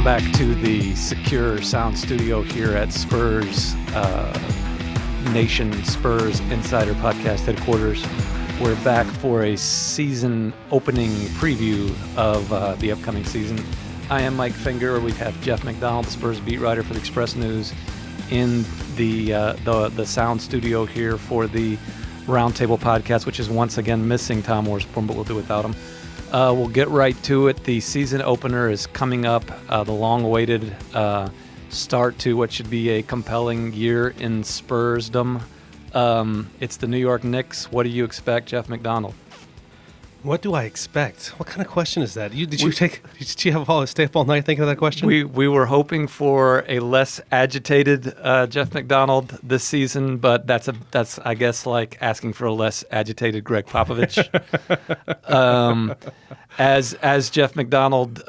back to the secure sound studio here at Spurs Nation, Spurs Insider Podcast headquarters. We're back for a season opening preview of the upcoming season. I am Mike Finger. We have Jeff McDonald, the Spurs beat writer for the Express News, in the sound studio here for the Roundtable Podcast, which is once again missing Tom Worsborn, but we'll do without him. We'll get right to it. The season opener is coming up, the long-awaited start to what should be a compelling year in Spursdom. It's the New York Knicks. What do you expect, Jeff McDonald? What do I expect? What kind of question is that? Did you stay up all night thinking of that question? We were hoping for a less agitated Jeff McDonald this season, but that's I guess like asking for a less agitated Gregg Popovich. As Jeff McDonald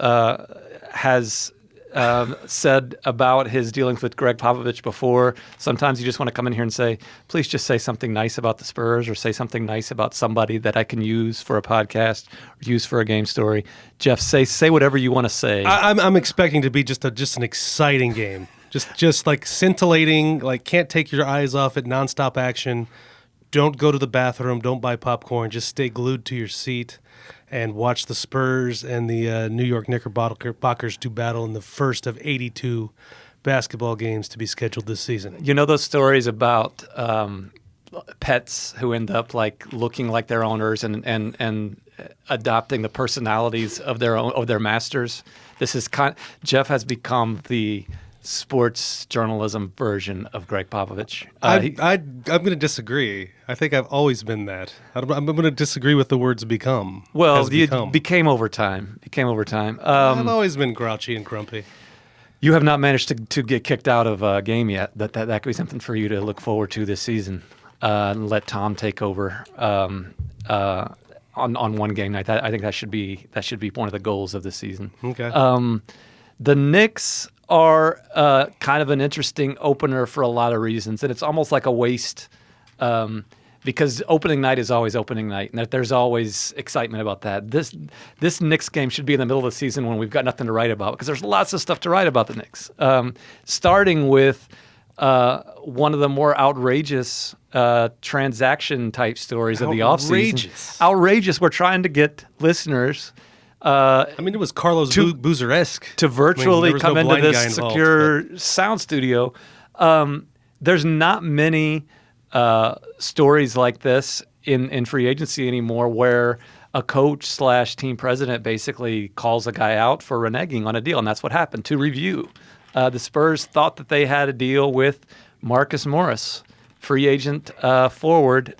has said about his dealings with Gregg Popovich before, sometimes you just want to come in here and say, please just say something nice about the Spurs or say something nice about somebody that I can use for a podcast or use for a game story. Jeff, say whatever you want to say. I'm expecting to be just an exciting game. Just like scintillating, like can't take your eyes off it, nonstop action. Don't go to the bathroom, don't buy popcorn, just stay glued to your seat and watch the Spurs and the New York Knickerbockers do battle in the first of 82 basketball games to be scheduled this season. You know those stories about pets who end up like looking like their owners and adopting the personalities of their masters? Jeff has become the sports journalism version of Gregg Popovich. I'm going to disagree. I think I've always been that. I'm going to disagree with the words become. Well, became over time. I've always been grouchy and grumpy. You have not managed to get kicked out of a game yet. That could be something for you to look forward to this season. And let Tom take over on one game night. I think that should be one of the goals of the season. Okay. The Knicks are kind of an interesting opener for a lot of reasons, and it's almost like a waste because opening night is always opening night, and there's always excitement about that. This Knicks game should be in the middle of the season when we've got nothing to write about because there's lots of stuff to write about the Knicks, starting with one of the more outrageous transaction-type stories of the offseason. Outrageous. We're trying to get listeners it was Carlos Boozer-esque to virtually come into this secure sound studio. There's not many stories like this in free agency anymore where a coach / team president basically calls a guy out for reneging on a deal, and that's what happened. To review, the Spurs thought that they had a deal with Marcus Morris, free agent forward,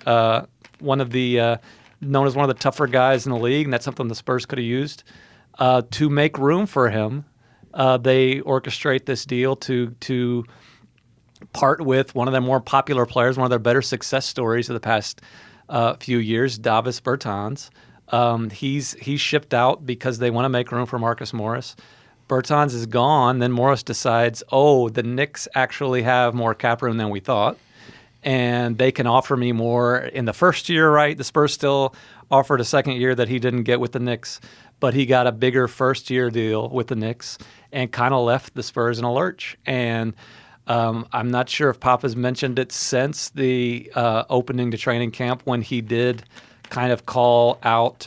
known as one of the tougher guys in the league, and that's something the Spurs could have used. To make room for him, they orchestrate this deal to part with one of their more popular players, one of their better success stories of the past few years, Davis Bertans. He's shipped out because they want to make room for Marcus Morris. Bertans is gone. Then Morris decides, the Knicks actually have more cap room than we thought, and they can offer me more in the first year, right? The Spurs still offered a second year that he didn't get with the Knicks, but he got a bigger first-year deal with the Knicks and kind of left the Spurs in a lurch. And I'm not sure if Pop has mentioned it since the opening to training camp when he did kind of call out,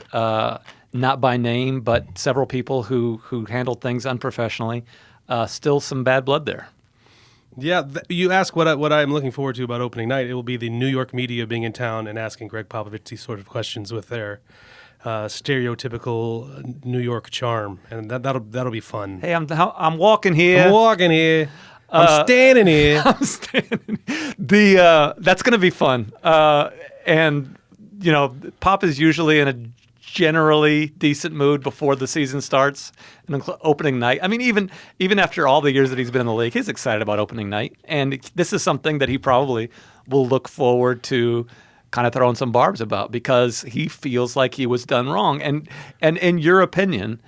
not by name, but several people who handled things unprofessionally. Still some bad blood there. Yeah, you ask what I'm looking forward to about opening night. It will be the New York media being in town and asking Gregg Popovich these sort of questions with their stereotypical New York charm, and that'll be fun. Hey, I'm walking here. I'm standing here. That's going to be fun. And Pop is usually in a generally decent mood before the season starts and opening night. I mean, even after all the years that he's been in the league, he's excited about opening night. And this is something that he probably will look forward to kind of throwing some barbs about because he feels like he was done wrong. And in your opinion,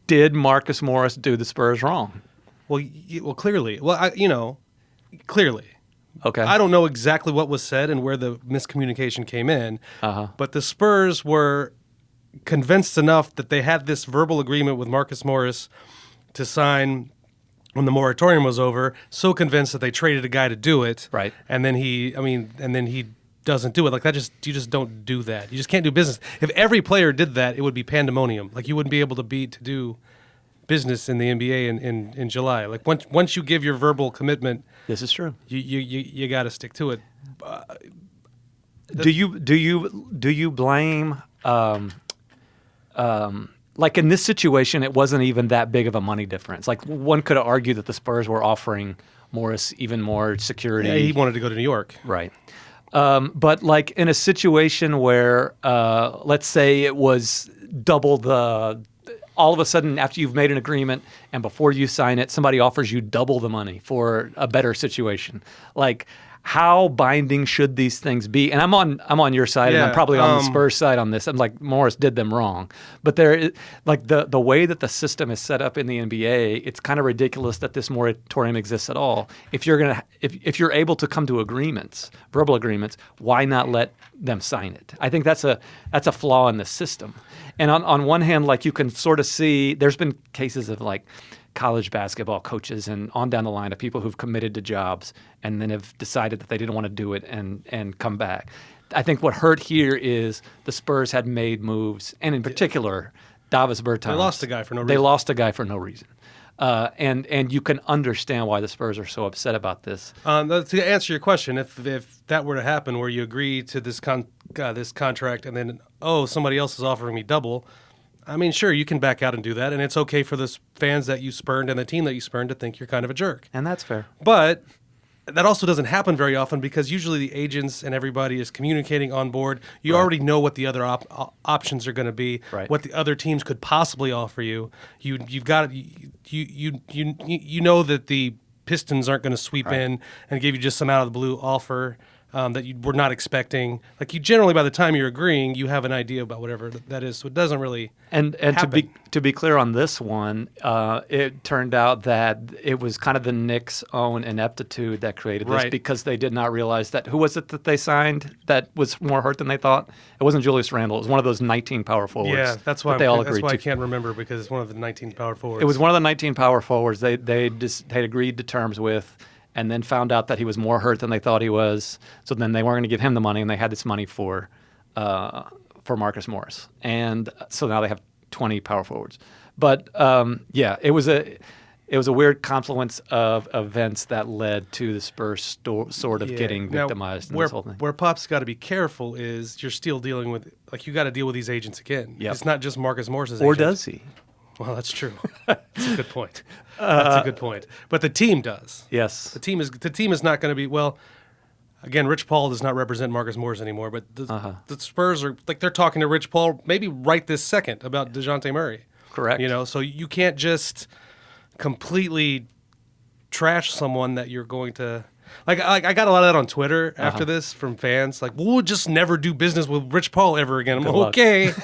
did Marcus Morris do the Spurs wrong? Well, clearly. Clearly. Okay. I don't know exactly what was said and where the miscommunication came in, but the Spurs were convinced enough that they had this verbal agreement with Marcus Morris to sign when the moratorium was over, so convinced that they traded a guy to do it. Right. And then he doesn't do it. Like that you just don't do that. You just can't do business. If every player did that, it would be pandemonium. Like you wouldn't be able to do business in the NBA in July. Like once you give your verbal commitment, this is true. You got to stick to it. Do you blame like in this situation, it wasn't even that big of a money difference. Like one could argue that the Spurs were offering Morris even more security. Yeah, he wanted to go to New York. Right. But like in a situation where, let's say it was double all of a sudden after you've made an agreement and before you sign it, somebody offers you double the money for a better situation. Like, how binding should these things be? And I'm on your side, and I'm probably on the Spurs side on this. I'm like, Morris did them wrong, but like the way that the system is set up in the NBA, it's kind of ridiculous that this moratorium exists at all. If you're able to come to agreements, verbal agreements, why not let them sign it? I think that's a flaw in the system. And on one hand, like you can sort of see, there's been cases of like college basketball coaches and on down the line of people who've committed to jobs and then have decided that they didn't want to do it and come back. I think what hurt here is the Spurs had made moves, and in particular, Davis Bertans. They lost a guy for no reason. They lost a guy for no reason. And you can understand why the Spurs are so upset about this. To answer your question, if that were to happen, where you agree to this contract and then somebody else is offering me double, I mean, sure, you can back out and do that, and it's okay for the fans that you spurned and the team that you spurned to think you're kind of a jerk. And that's fair. But that also doesn't happen very often because usually the agents and everybody is communicating on board. You already know what the other options are going to be, what the other teams could possibly offer you. You've got you know that the Pistons aren't going to sweep in and give you just some out of the blue offer that you were not expecting. Like you generally, by the time you're agreeing, you have an idea about whatever that is. So it doesn't really and happen. to be clear on this one, it turned out that it was kind of the Knicks' own ineptitude that created this because they did not realize that who was it that they signed that was more hurt than they thought? It wasn't Julius Randle. It was one of those 19 power forwards. Yeah, that's why I can't remember because it's one of the 19 power forwards. It was one of the 19 power forwards they agreed to terms with. And then found out that he was more hurt than they thought he was. So then they weren't going to give him the money, and they had this money for Marcus Morris. And so now they have 20 power forwards. But it was a weird confluence of events that led to the Spurs sort of getting victimized in this whole thing. Where Pop's got to be careful is you're still dealing with, like, you got to deal with these agents again. Yep. It's not just Marcus Morris's agent. Or does he? Well, that's true. That's a good point. That's a good point. But the team does. Yes. The team is not going to be, well, again, Rich Paul does not represent Marcus Morris anymore, but the Spurs are, like, they're talking to Rich Paul maybe right this second about DeJounte Murray. Correct. You know, so you can't just completely trash someone that you're going to... Like I got a lot of that on Twitter after this from fans. Like, we'll just never do business with Rich Paul ever again. I'm okay.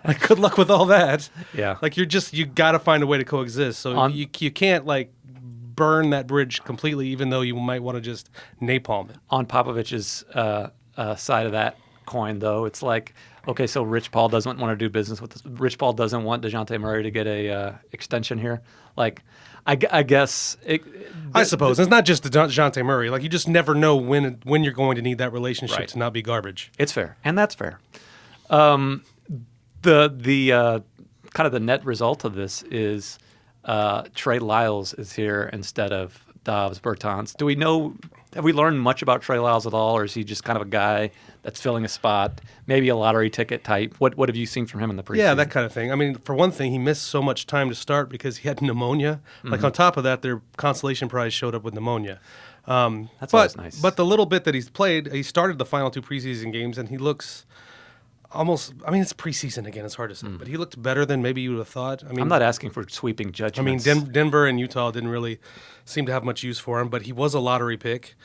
Like, good luck with all that. Yeah. Like, you got to find a way to coexist. So you can't, like, burn that bridge completely, even though you might want to just napalm it. On Popovich's side of that coin, though, it's like, okay, so Rich Paul doesn't want to do business with this. Rich Paul doesn't want DeJounte Murray to get a extension here. Like, I guess I suppose it's not just DeJounte Murray. Like, you just never know when you're going to need that relationship to not be garbage. It's fair, and that's fair. The kind of the net result of this is Trey Lyles is here instead of Davis Bertans. Have we learned much about Trey Lyles at all, or is he just kind of a guy that's filling a spot, maybe a lottery ticket type? What have you seen from him in the preseason? Yeah, that kind of thing. I mean, for one thing, he missed so much time to start because he had pneumonia. Like, on top of that, their consolation prize showed up with pneumonia. That's always nice. But the little bit that he's played, he started the final two preseason games, and he looks almost, I mean, it's preseason again, it's hard to say, but he looked better than maybe you would have thought. I mean, I'm not asking for sweeping judgments. I mean, Denver and Utah didn't really seem to have much use for him, but he was a lottery pick.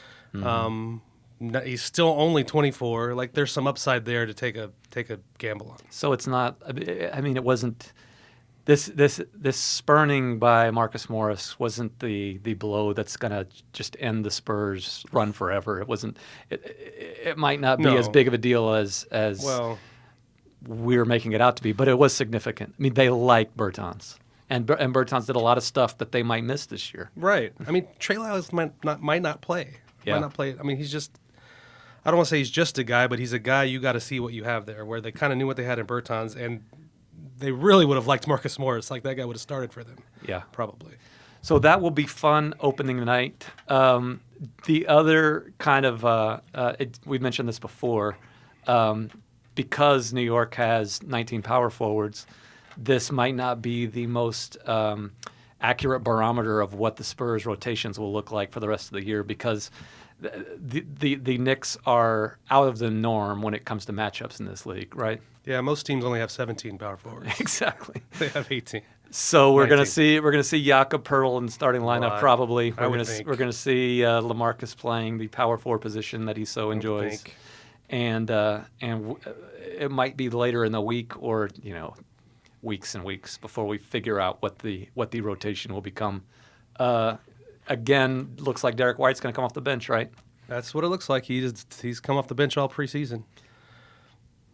He's still only 24. Like, there's some upside there to take a gamble on. So it's not, I mean, it wasn't, this spurning by Marcus Morris wasn't the blow that's going to just end the Spurs run forever. It wasn't, it might not be as big of a deal as we're making it out to be, but it was significant. I mean, they like Bertans. And Bertans did a lot of stuff that they might miss this year. Right. I mean, Trey Lyles might not play. Yeah. Might not play. I mean, he's just. I don't want to say he's just a guy, but he's a guy you got to see what you have there. Where they kind of knew what they had in Bertans, and they really would have liked Marcus Morris. Like that guy would have started for them. Yeah, probably. So that will be fun opening night. The other kind of we mentioned this before, because New York has 19 power forwards. This might not be the most accurate barometer of what the Spurs rotations will look like for the rest of the year because the Knicks are out of the norm when it comes to matchups in this league, right? Yeah, most teams only have 17 power forwards. Exactly. They have 18. So we're going to see Jakob Pertl in the starting lineup probably. We're going to see LaMarcus playing the power forward position that he so enjoys, and it might be later in the week or weeks and weeks before we figure out what the rotation will become. Again, looks like Derek White's going to come off the bench, right? That's what it looks like. He's come off the bench all preseason.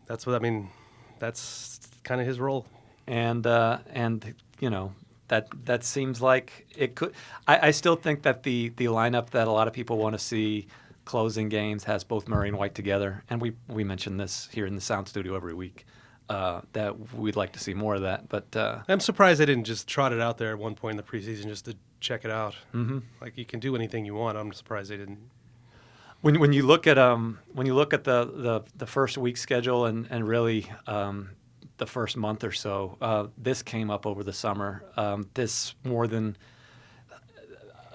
That's kind of his role. And that seems like it could. I still think that the lineup that a lot of people want to see closing games has both Murray and White together, and we mention this here in the sound studio every week. That we'd like to see more of that, but I'm surprised they didn't just trot it out there at one point in the preseason just to check it out. Mm-hmm. Like you can do anything you want. I'm surprised they didn't. When you look at the first week schedule and really the first month or so, this came up over the summer. This more than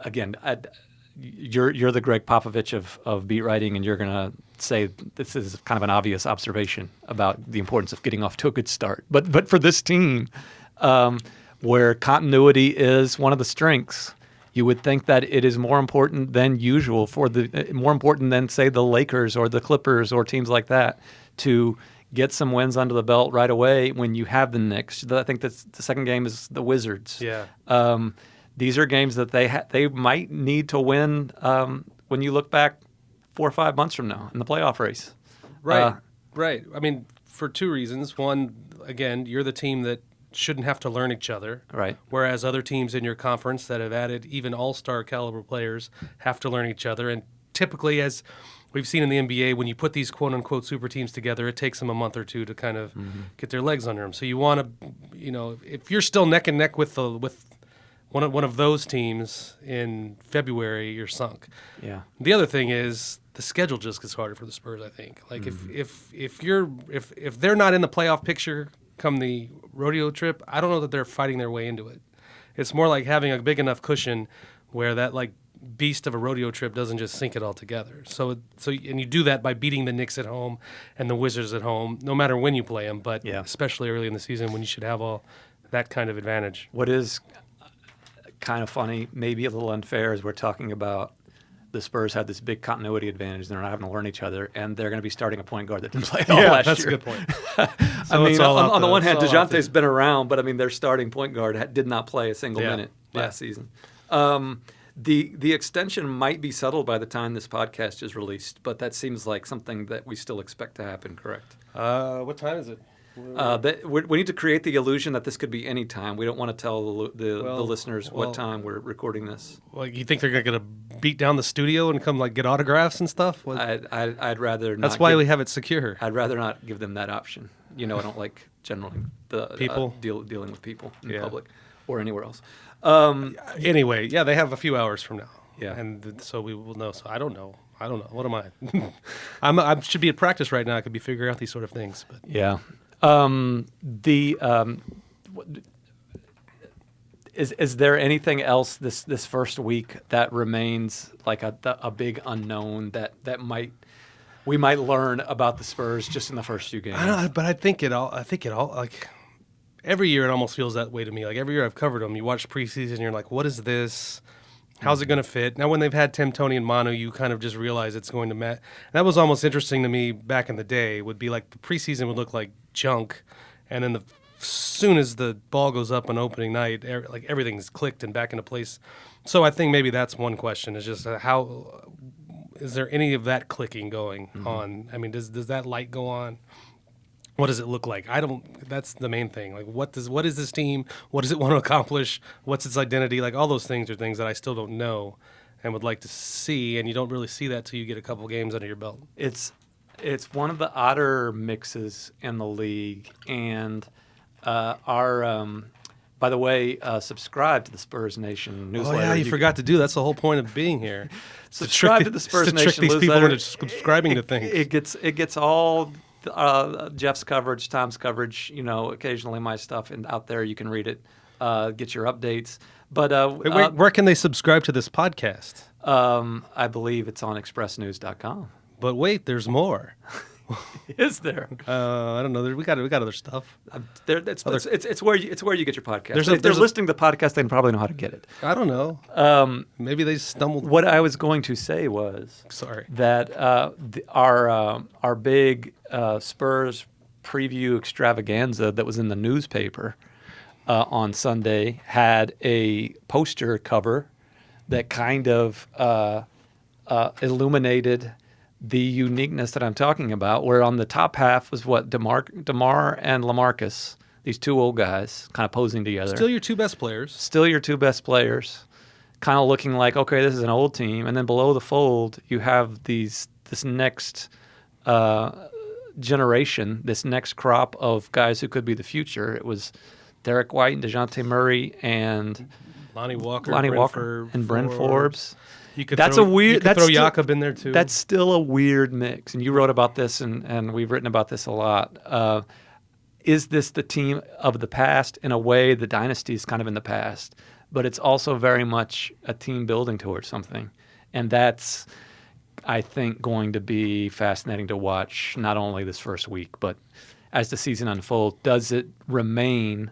again. You're the Gregg Popovich of beat writing, and you're going to say this is kind of an obvious observation about the importance of getting off to a good start. But for this team, where continuity is one of the strengths, you would think that it is more important than usual more important than say the Lakers or the Clippers or teams like that to get some wins under the belt right away when you have the Knicks. I think that's the second game is the Wizards. Yeah. These are games that they might need to win when you look back 4 or 5 months from now in the playoff race. Right, right. I mean, for two reasons. One, again, you're the team that shouldn't have to learn each other. Right. Whereas other teams in your conference that have added even all-star caliber players have to learn each other. And typically, as we've seen in the NBA, when you put these quote-unquote super teams together, it takes them a month or two to kind of get their legs under them. So you want to, if you're still neck and neck with one of those teams in February, you're sunk. Yeah. The other thing is the schedule just gets harder for the Spurs, I think. Like if they're not in the playoff picture come the rodeo trip, I don't know that they're fighting their way into it. It's more like having a big enough cushion where that like beast of a rodeo trip doesn't just sink it all together. So and you do that by beating the Knicks at home and the Wizards at home, no matter when you play them, but especially early in the season when you should have all that kind of advantage. What is kind of funny, maybe a little unfair, as we're talking about the Spurs have this big continuity advantage. They're not having to learn each other, and they're going to be starting a point guard that didn't play at all last that's year. A good point. I mean, on the one hand, DeJounte's been around, but I mean, their starting point guard did not play a single minute last season. The extension might be settled by the time this podcast is released, but that seems like something that we still expect to happen, correct? What time is it? We need to create the illusion that this could be any time. We don't want to tell the listeners what time we're recording this. Well, you think they're going to beat down the studio and come like get autographs and stuff? I'd rather not. That's why we have it secure. I'd rather not give them that option. I don't like generally the people dealing with people in public or anywhere else. Anyway, they have a few hours from now. Yeah, and so we will know. So I don't know. What am I? I should be at practice right now. I could be figuring out these sort of things. But yeah. Is there anything else this first week that remains like a big unknown that we might learn about the Spurs just in the first few games? I don't know, but I think it all like every year it almost feels that way to me. Like every year I've covered them, you watch preseason, you're like, what is this? How's it going to fit? Now, when they've had Tim, Tony, and Manu, you kind of just realize it's going to match. That was almost interesting to me back in the day. Would be like the preseason would look like junk, and then as soon as the ball goes up on opening night, like everything's clicked and back into place. So I think maybe that's one question: is just how is there any of that clicking going on? I mean, does that light go on What does it look like? That's the main thing. Like, what is this team? What does it want to accomplish? What's its identity? Like, all those things are things that I still don't know and would like to see, and you don't really see that till you get a couple games under your belt. It's one of the odder mixes in the league, and by the way, subscribe to the Spurs Nation newsletter. Oh yeah, you forgot to do. That's the whole point of being here. Subscribe to the Spurs Nation newsletter. To trick these people into subscribing to things. It gets all Jeff's coverage, Tom's coverage. Occasionally my stuff, and out there you can read it, get your updates. But where can they subscribe to this podcast? I believe it's on expressnews.com. But wait, there's more. Is there? I don't know. We got other stuff. It's where you get your podcast. They're listening to the podcast. They probably know how to get it. I don't know. Maybe they stumbled. What I was going to say was that our big Spurs preview extravaganza that was in the newspaper on Sunday had a poster cover that kind of illuminated the uniqueness that I'm talking about, where on the top half was DeMar and LaMarcus, these two old guys kind of posing together. Still your two best players. Kind of looking like, okay, this is an old team. And then below the fold, you have this next generation, this next crop of guys who could be the future. It was Derek White and DeJounte Murray and Lonnie Walker and Bryn Forbes. That's throw Jakob in there too. That's still a weird mix. And you wrote about this, and we've written about this a lot. Is this the team of the past? In a way, the dynasty is kind of in the past, but it's also very much a team building towards something. And that's, I think, going to be fascinating to watch, not only this first week, but as the season unfolds. Does it remain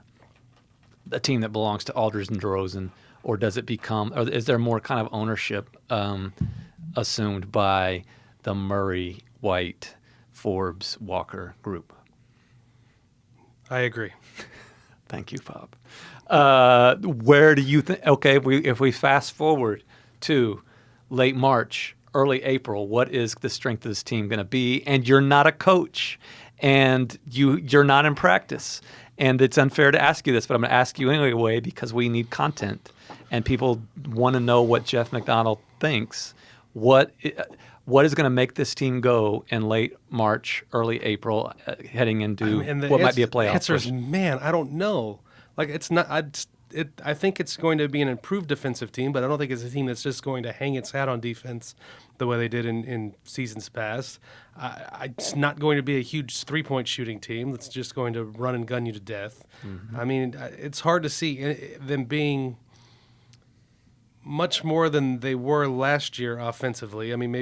a team that belongs to Aldridge and DeRozan? Or does it become? Or is there more kind of ownership assumed by the Murray, White, Forbes, Walker group? I agree. Thank you, Bob. Where do you think? Okay, if we fast forward to late March, early April, what is the strength of this team going to be? And you're not a coach, and you're not in practice. And it's unfair to ask you this, but I'm going to ask you anyway because we need content. And people want to know what Jeff McDonald thinks. What is going to make this team go in late March, early April, heading into what might be a playoff? Answer is, man, I don't know. Like, it's not. I think it's going to be an improved defensive team, but I don't think it's a team that's just going to hang its hat on defense the way they did in seasons past. It's not going to be a huge three-point shooting team that's just going to run and gun you to death. Mm-hmm. I mean, it's hard to see them being much more than they were last year offensively. I mean,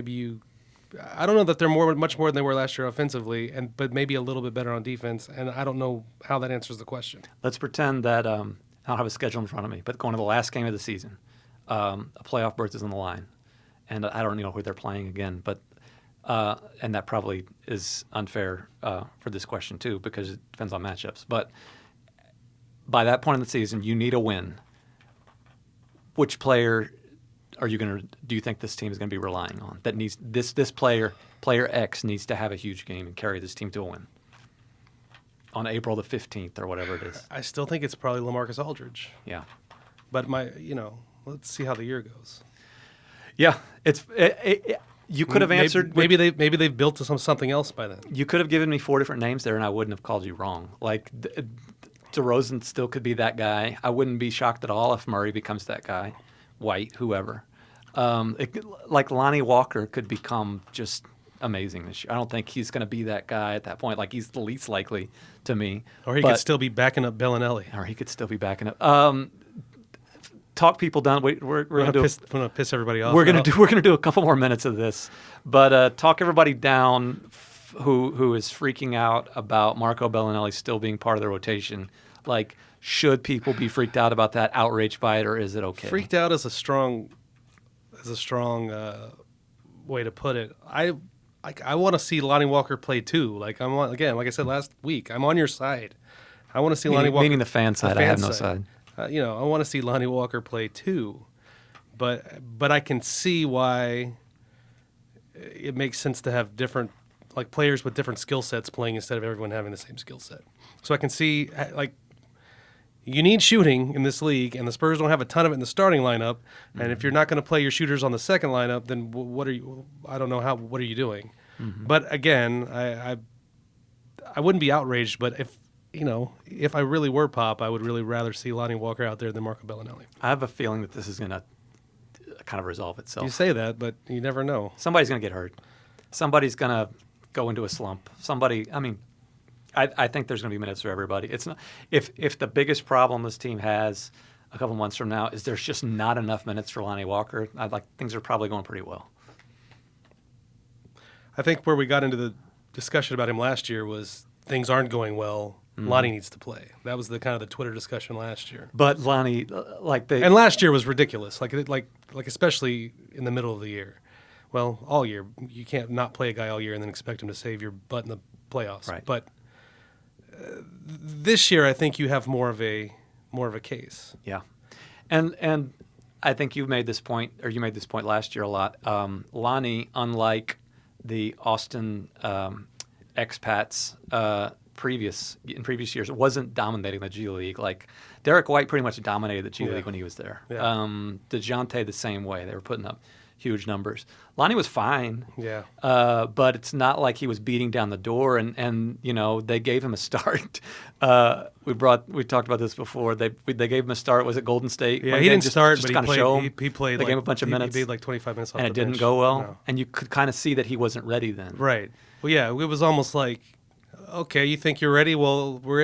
I don't know that they're much more than they were last year offensively, but maybe a little bit better on defense, and I don't know how that answers the question. Let's pretend that I don't have a schedule in front of me, but going to the last game of the season, a playoff berth is on the line, and I don't know who they're playing again, but and that probably is unfair for this question too because it depends on matchups. But by that point in the season, you need a win. Which player do you think this team is going to be relying on? That needs this player X needs to have a huge game and carry this team to a win on April the 15th or whatever it is. I still think it's probably LaMarcus Aldridge. Yeah, but let's see how the year goes. Yeah, you could have answered. Maybe they've built to something else by then. You could have given me 4 different names there, and I wouldn't have called you wrong. Like. DeRozan still could be that guy. I wouldn't be shocked at all if Murray becomes that guy, White, whoever. Like Lonnie Walker could become just amazing this year. I don't think he's going to be that guy at that point. Like he's the least likely to me. Or he could still be backing up Bellinelli. Talk people down. We're going to piss everybody off. We're going to do a couple more minutes of this, but talk everybody down. Who is freaking out about Marco Bellinelli still being part of the rotation? Like, should people be freaked out about that, outraged by it, or is it okay? Freaked out is a strong way to put it. I want to see Lonnie Walker play too. Like like I said last week, I'm on your side. I want to see Lonnie Walker. Meaning the fan side. I have no side. I want to see Lonnie Walker play too, but I can see why it makes sense to have different like players with different skill sets playing instead of everyone having the same skill set. So I can see like you need shooting in this league, and the Spurs don't have a ton of it in the starting lineup. And if you're not going to play your shooters on the second lineup, then what are you? I don't know how. What are you doing? But again, I wouldn't be outraged, but if I really were Pop, I would really rather see Lonnie Walker out there than Marco Bellinelli. I have a feeling that this is going to kind of resolve itself. You say that, but you never know. Somebody's going to get hurt. Somebody's going to go into a slump. I think there's going to be minutes for everybody. It's not if the biggest problem this team has a couple months from now is there's just not enough minutes for Lonnie Walker. Things are probably going pretty well. I think where we got into the discussion about him last year was things aren't going well. Lonnie needs to play. That was the kind of the Twitter discussion last year. But Lonnie, and last year was ridiculous. Like especially in the middle of the year. Well, all year you can't not play a guy all year and then expect him to save your butt in the playoffs. Right. But this year, I think you have more of a case. Yeah, and I think you made this point last year a lot. Lonnie, unlike the Austin expats in previous years, wasn't dominating the G League. Like Derek White pretty much dominated the G League when he was there. Yeah. DeJounte the same way. They were putting up huge numbers. Lonnie was fine. Yeah. But it's not like he was beating down the door, and they gave him a start. We talked about this before. They gave him a start. Was it Golden State? Yeah, he didn't start, just but kind of show him. He played. They gave him a bunch of minutes. He played like 25 minutes off and the it didn't bench. go well. No. And you could kind of see that he wasn't ready then. Right. Well, yeah, it was almost like, okay, you think you're ready? Well, we're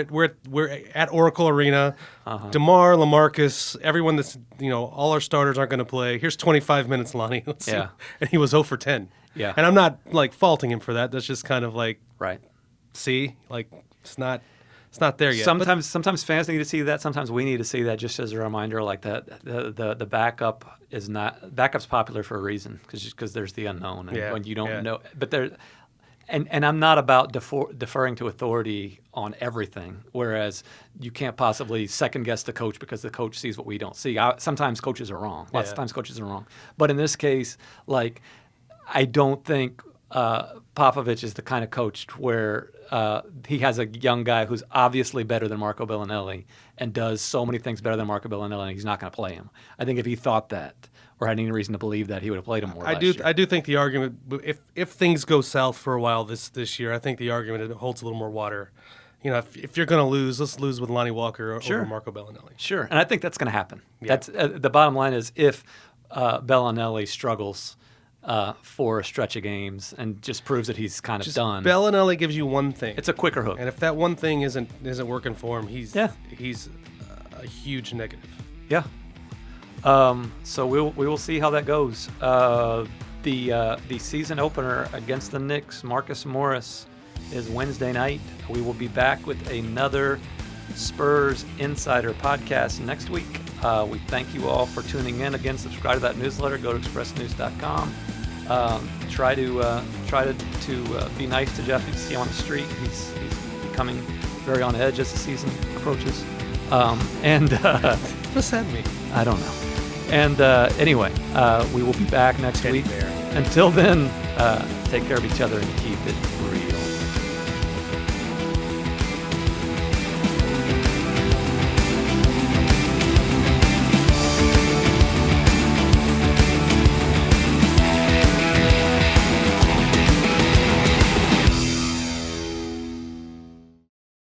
at Oracle Arena. DeMar, LaMarcus, everyone that's all our starters aren't going to play. Here's 25 minutes, Lonnie. Let's see. And he was 0 for 10. Yeah. And I'm not faulting him for that. That's just kind of like, right. See, it's not there yet. Sometimes fans need to see that. Sometimes we need to see that, just as a reminder. Like that, the backup is not backup's popular for a reason because there's the unknown and when you don't know. But there. And I'm not about deferring to authority on everything, whereas you can't possibly second-guess the coach because the coach sees what we don't see. Sometimes coaches are wrong. Lots of times coaches are wrong. But in this case, I don't think Popovich is the kind of coach where he has a young guy who's obviously better than Marco Bellinelli and does so many things better than Marco Bellinelli, and he's not going to play him. I think if he thought that or had any reason to believe that, he would have played him more last year. I do think the argument, if things go south for a while this year, I think the argument holds a little more water. If you're going to lose, let's lose with Lonnie Walker over Marco Bellinelli. Sure, and I think that's going to happen. Yeah. That's the bottom line is if Bellinelli struggles for a stretch of games and just proves that he's kind of done. Bellinelli gives you one thing. It's a quicker hook. And if that one thing isn't working for him, he's a huge negative. Yeah. So we will see how that goes. The season opener against the Knicks, Marcus Morris, is Wednesday night. We will be back with another Spurs Insider podcast next week. We thank you all for tuning in. Again, subscribe to that newsletter. Go to expressnews.com. Try to be nice to Jeff. You see him on the street. He's becoming very on edge as the season approaches. What does that mean? I don't know. And anyway, we will be back next week. Bear. Until then, take care of each other and keep it real.